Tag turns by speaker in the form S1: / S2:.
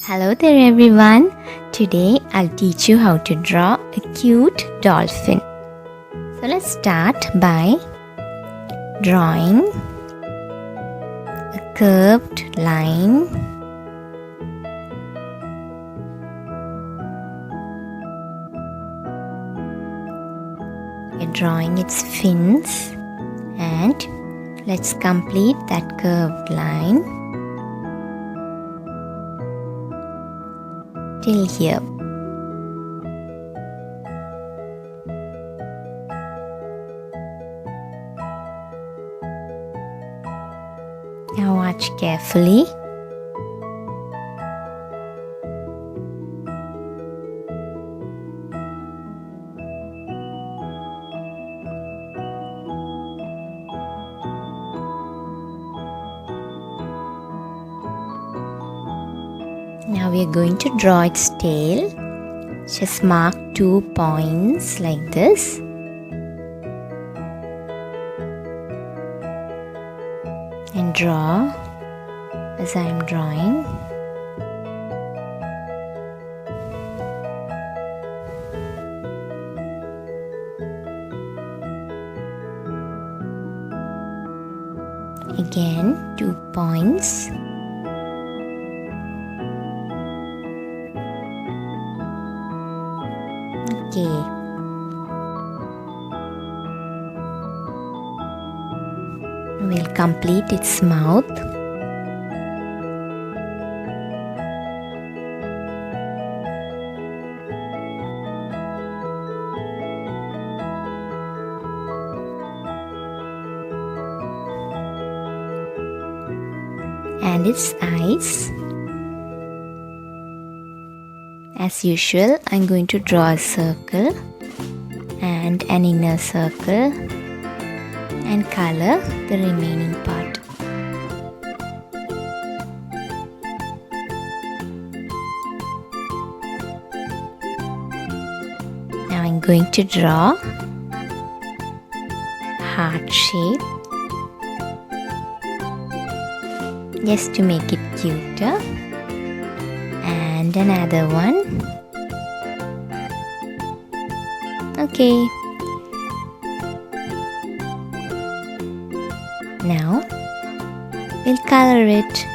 S1: Hello there everyone. Today I'll teach you how to draw a cute dolphin. So let's start by drawing a curved line. We're drawing its fins and let's complete that curved line till here. Now watch carefully. Now we are going to draw its tail. Just mark 2 points like this. And draw as I am drawing. Again, 2 points. Okay. We'll complete its mouth. And its eyes. As usual, I'm going to draw a circle and an inner circle and color the remaining part. Now I'm going to draw heart shape just to make it cuter. And another one. Okay. Now we'll color it.